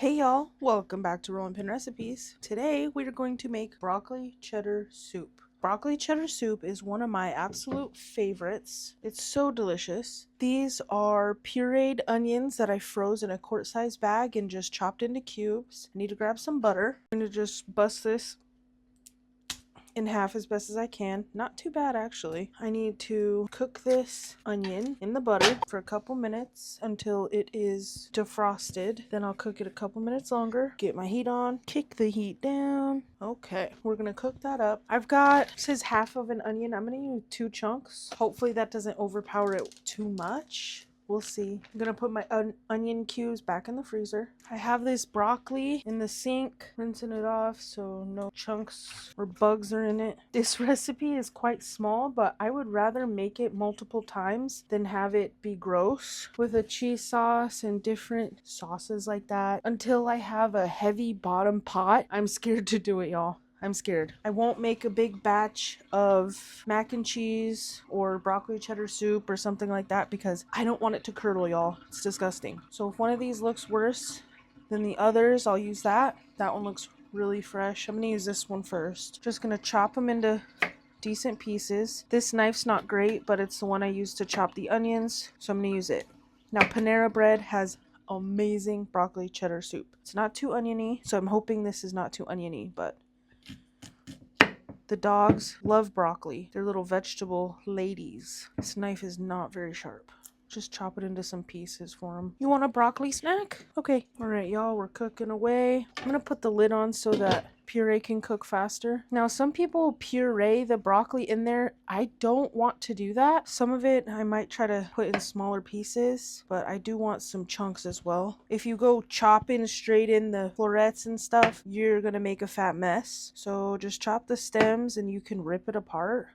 Hey y'all, welcome back to Rolling Pin Recipes. Today we are going to make broccoli cheddar soup. Broccoli cheddar soup is one of my absolute favorites. It's so delicious. These are pureed onions that I froze in a quart-sized bag and just chopped into cubes. I need to grab some butter. I'm going to just bust this in half as best as I can. Not too bad actually. I need to cook this onion in the butter for a couple minutes until it is defrosted. Then I'll cook it a couple minutes longer. Get my heat on, kick the heat down. Okay, we're gonna cook that up. I've got, it says half of an onion. I'm gonna use 2 chunks. Hopefully that doesn't overpower it too much. We'll see. I'm gonna put my onion cubes back in the freezer. I have this broccoli in the sink, rinsing it off so no chunks or bugs are in it. This recipe is quite small, but I would rather make it multiple times than have it be gross with a cheese sauce and different sauces like that. Until I have a heavy bottom pot, I'm scared to do it, y'all. I'm scared. I won't make a big batch of mac and cheese or broccoli cheddar soup or something like that because I don't want it to curdle, y'all. It's disgusting. So if one of these looks worse than the others, I'll use that. That one looks really fresh. I'm gonna use this one first. Just gonna chop them into decent pieces. This knife's not great, but it's the one I use to chop the onions, so I'm gonna use it. Now, Panera Bread has amazing broccoli cheddar soup. It's not too oniony, so I'm hoping this is not too oniony, but the dogs love broccoli. They're little vegetable ladies. This knife is not very sharp. Just chop it into some pieces for them. You want a broccoli snack? Okay. All right, y'all, we're cooking away. I'm going to put the lid on so that puree can cook faster. Now, some people puree the broccoli in there. I don't want to do that. Some of it I might try to put in smaller pieces, but I do want some chunks as well. If you go chopping straight in the florets and stuff, you're going to make a fat mess. So just chop the stems and you can rip it apart.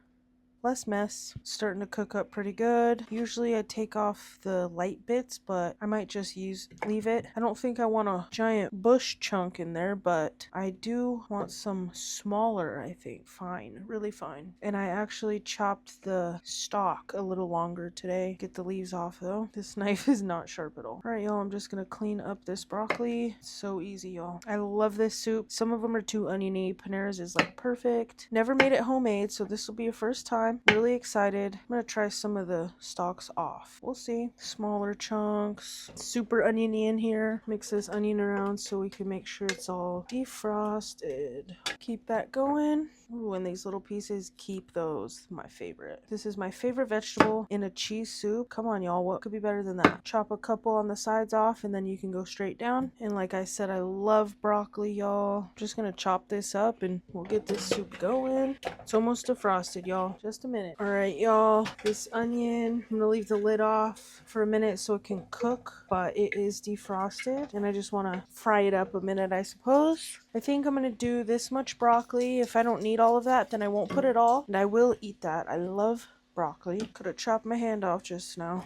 Less mess. Starting to cook up pretty good. Usually I take off the light bits, but I might just leave it. I don't think I want a giant bush chunk in there, but I do want some smaller, I think. Fine, really fine. And I actually chopped the stalk a little longer today. Get the leaves off though. This knife is not sharp at all. Alright, y'all, I'm just gonna clean up this broccoli. It's so easy, y'all. I love this soup. Some of them are too oniony. Panera's is like perfect. Never made it homemade, so this will be a first time. Really excited. I'm gonna try some of the stalks off. We'll see. Smaller chunks. Super oniony in here. Mix this onion around so we can make sure it's all defrosted. Keep that going. Ooh, and these little pieces, keep those. My favorite. This is my favorite vegetable in a cheese soup. Come on, y'all. What could be better than that? Chop a couple on the sides off and then you can go straight down. And like I said, I love broccoli, y'all. Just gonna chop this up and we'll get this soup going. It's almost defrosted, y'all. Just a minute. All right, y'all. This onion, I'm gonna leave the lid off for a minute so it can cook, but it is defrosted and I just want to fry it up a minute, I suppose. I think I'm gonna do this much broccoli. If I don't need all of that, then I won't put it all, and I will eat that. I love broccoli. Could have chopped my hand off just now.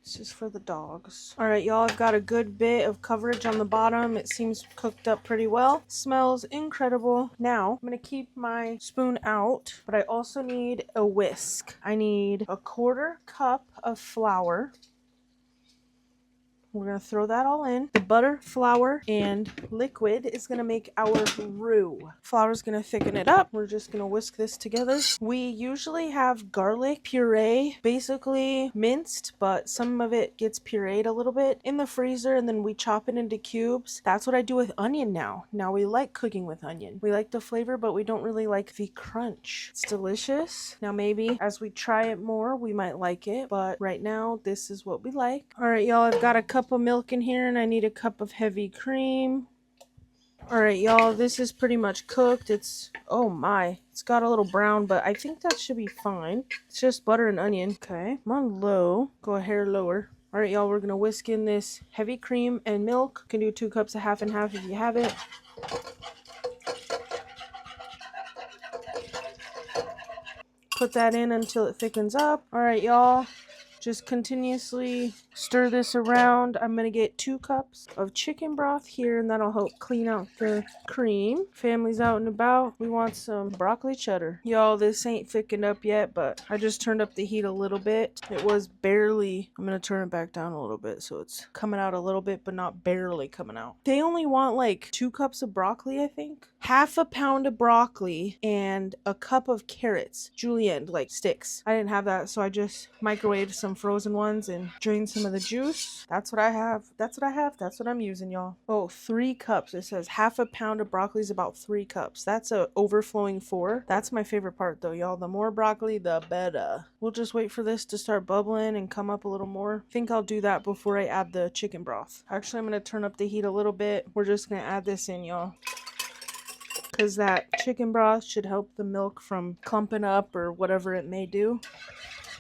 This is for the dogs. All right, y'all, I've got a good bit of coverage on the bottom. It seems cooked up pretty well. Smells incredible. Now, I'm gonna keep my spoon out, but I also need a whisk. I need a 1/4 cup of flour. We're going to throw that all in. The butter, flour, and liquid is going to make our roux. Flour is going to thicken it up. We're just going to whisk this together. We usually have garlic puree, basically minced, but some of it gets pureed a little bit in the freezer, and then we chop it into cubes. That's what I do with onion now. Now we like cooking with onion. We like the flavor, but we don't really like the crunch. It's delicious. Now maybe as we try it more, we might like it, but right now, this is what we like. All right, y'all, I've got a cup of milk in here and I need a cup of heavy cream. All right, y'all, this is pretty much cooked. Oh my, it's got a little brown, but I think that should be fine. It's just butter and onion. Okay, I'm on low. Go a hair lower. All right, y'all, we're gonna whisk in this heavy cream and milk. You can do 2 cups of half and half if you have it. Put that in until it thickens up. All right, y'all. Just continuously Stir this around. I'm gonna get 2 cups of chicken broth here, and that'll help clean out the cream. Family's out and about. We want some broccoli cheddar. Y'all, this ain't thickened up yet, but I just turned up the heat a little bit. It was barely, I'm gonna turn it back down a little bit so it's coming out a little bit, but not barely coming out. They only want like 2 cups of broccoli, I think. Half a pound of broccoli and a cup of carrots, julienne, like sticks. I didn't have that, so I just microwaved some frozen ones and drained some of the juice. That's what I have. That's what I'm using, y'all. Oh, 3 cups. It says half a pound of broccoli is about 3 cups. That's a overflowing 4. That's my favorite part though, y'all. The more broccoli, the better. We'll just wait for this to start bubbling and come up a little more. I think I'll do that before I add the chicken broth. Actually, I'm gonna turn up the heat a little bit. We're just gonna add this in, y'all, because that chicken broth should help the milk from clumping up or whatever it may do.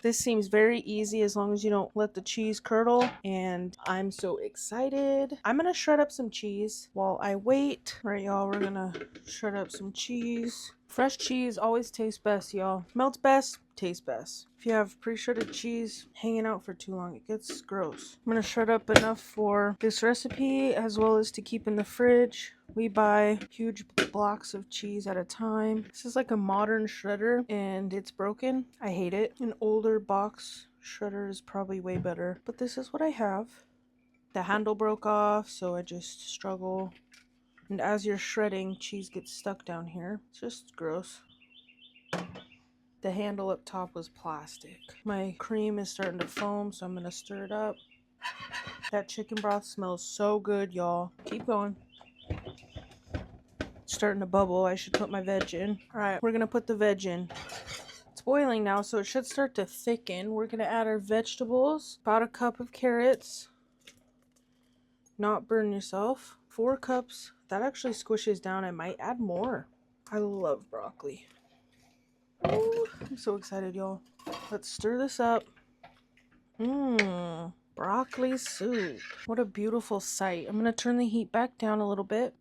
This seems very easy as long as you don't let the cheese curdle, and I'm so excited. I'm gonna shred up some cheese while I wait. All right, y'all, we're gonna shred up some cheese. Fresh cheese always tastes best, y'all. Melts best, tastes best. If you have pre-shredded cheese hanging out for too long, it gets gross. I'm gonna shred up enough for this recipe as well as to keep in the fridge. We buy huge blocks of cheese at a time. This is like a modern shredder and it's broken. I hate it. An older box shredder is probably way better, but this is what I have. The handle broke off, so I just struggle. And as you're shredding, cheese gets stuck down here. It's just gross. The handle up top was plastic. My cream is starting to foam, so I'm gonna stir it up. That chicken broth smells so good, y'all. Keep going. It's starting to bubble. I should put my veg in. All right, we're gonna put the veg in. It's boiling now, so it should start to thicken. We're gonna add our vegetables. About a cup of carrots. Not burn yourself. 4 cups. That actually squishes down. I might add more. I love broccoli. Ooh, I'm so excited, y'all. Let's stir this up. Broccoli soup. What a beautiful sight. I'm gonna turn the heat back down a little bit.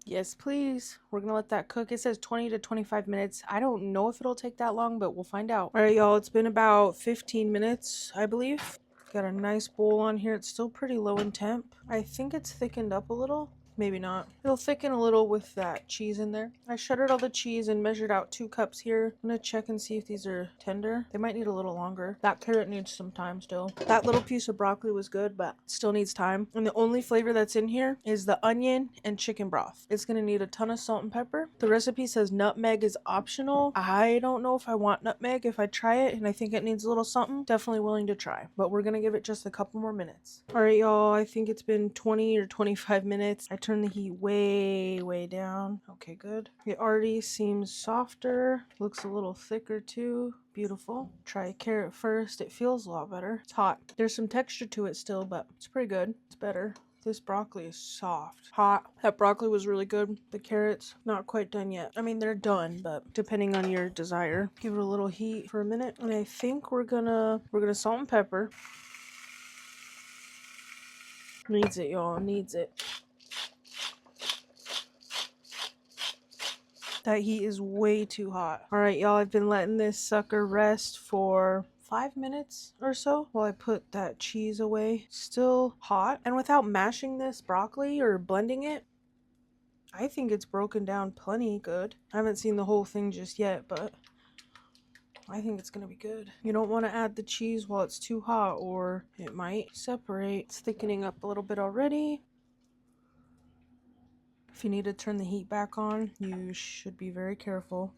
Yes, please. We're gonna let that cook. It says 20 to 25 minutes. I don't know if it'll take that long, but we'll find out. All right, y'all, it's been about 15 minutes, I believe. Got a nice bowl on here. It's still pretty low in temp. I think it's thickened up a little. Maybe not. It'll thicken a little with that cheese in there. I shredded all the cheese and measured out 2 cups here. I'm gonna check and see if these are tender. They might need a little longer. That carrot needs some time still. That little piece of broccoli was good, but still needs time. And the only flavor that's in here is the onion and chicken broth. It's gonna need a ton of salt and pepper. The recipe says nutmeg is optional. I don't know if I want nutmeg. If I try it and I think it needs a little something, definitely willing to try. But we're gonna give it just a couple more minutes. All right, y'all, I think it's been 20 or 25 minutes. I turn the heat way down. Okay, good. It already seems softer. Looks a little thicker too. Beautiful. Try a carrot first. It feels a lot better. It's hot. There's some texture to it still, but it's pretty good. It's better. This broccoli is soft. Hot. That broccoli was really good. The carrots, not quite done yet. I mean, they're done, but depending on your desire. Give it a little heat for a minute. And I think we're gonna salt and pepper. Needs it, y'all. Needs it. That heat is way too hot. All right, y'all, I've been letting this sucker rest for 5 minutes or so while I put that cheese away. Still hot. And without mashing this broccoli or blending it, I think it's broken down plenty good. I haven't seen the whole thing just yet, but I think it's gonna be good. You don't want to add the cheese while it's too hot or it might separate. It's thickening up a little bit already. If you need to turn the heat back on, you should be very careful.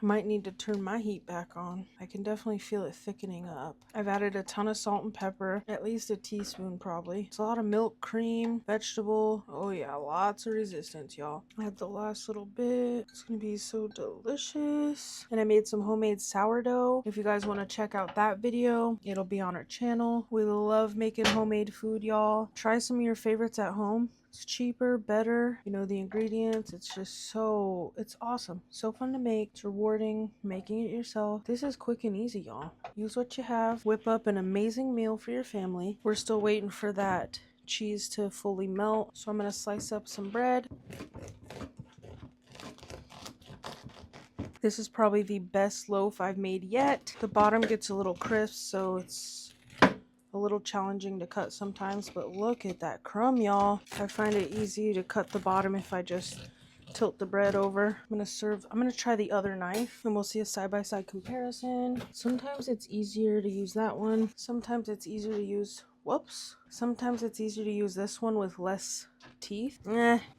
I might need to turn my heat back on. I can definitely feel it thickening up. I've added a ton of salt and pepper, at least a teaspoon probably. It's a lot of milk, cream, vegetable. Oh yeah, lots of resistance, y'all. Add the last little bit. It's gonna be so delicious. And I made some homemade sourdough. If you guys want to check out that video, it'll be on our channel. We love making homemade food, y'all. Try some of your favorites at home. It's cheaper, better, you know the ingredients. It's just it's awesome. So fun to make. It's rewarding making it yourself. This is quick and easy, y'all. Use what you have. Whip up an amazing meal for your family. We're still waiting for that cheese to fully melt. So I'm gonna slice up some bread. This is probably the best loaf I've made yet. The bottom gets a little crisp, so it's a little challenging to cut sometimes, but look at that crumb, y'all. I find it easy to cut the bottom if I just tilt the bread over. I'm gonna try the other knife and we'll see a side-by-side comparison. Sometimes it's easier to use that one. Sometimes it's easier to use, sometimes it's easier to use this one with less teeth.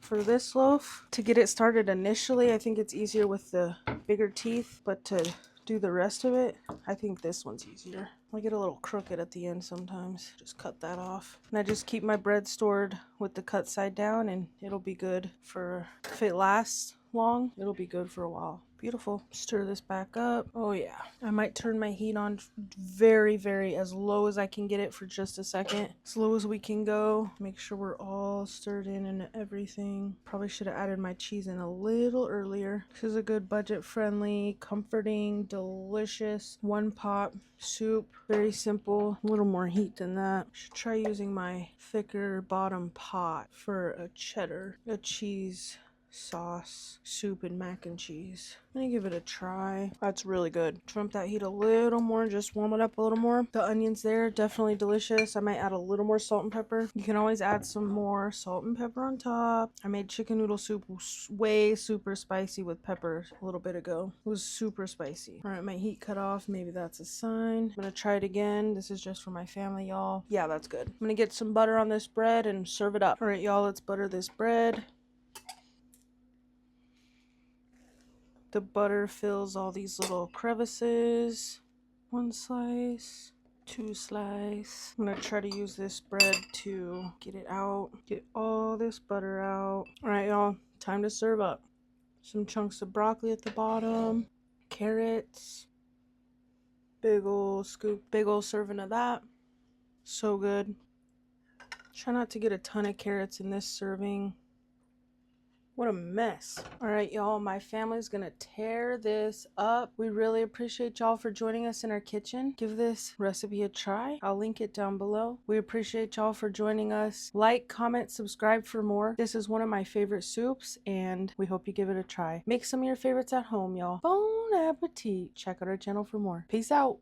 For this loaf, to get it started initially, I think it's easier with the bigger teeth, but to do the rest of it, I think this one's easier. I get a little crooked at the end sometimes. Just cut that off. And I just keep my bread stored with the cut side down and it'll be good for, if it lasts long, it'll be good for a while. Beautiful. Stir this back up. Oh yeah. I might turn my heat on very, very as low as I can get it for just a second. As low as we can go. Make sure we're all stirred in and everything. Probably should have added my cheese in a little earlier. This is a good budget-friendly, comforting, delicious one-pot soup. Very simple. A little more heat than that. Should try using my thicker bottom pot for a cheddar, a cheese sauce, soup, and mac and cheese. I'm gonna give it a try. That's really good. Trump that heat a little more, just warm it up a little more. The onions there, definitely delicious. I might add a little more salt and pepper. You can always add some more salt and pepper on top. I made chicken noodle soup way super spicy with pepper a little bit ago. It was super spicy. All right, my heat cut off. Maybe that's a sign. I'm gonna try it again. This is just for my family, y'all. Yeah, that's good. I'm gonna get some butter on this bread and serve it up. All right, y'all, let's butter this bread. The butter fills all these little crevices. One slice, two slice. I'm gonna try to use this bread to get it out. Get all this butter out. All right, y'all, time to serve up. Some chunks of broccoli at the bottom. Carrots. Big ol' scoop, big ol' serving of that. So good. Try not to get a ton of carrots in this serving. What a mess. All right, y'all, my family's gonna tear this up. We really appreciate y'all for joining us in our kitchen. Give this recipe a try. I'll link it down below. We appreciate y'all for joining us. Like, comment, subscribe for more. This is one of my favorite soups, and we hope you give it a try. Make some of your favorites at home, y'all. Bon appetit. Check out our channel for more. Peace out.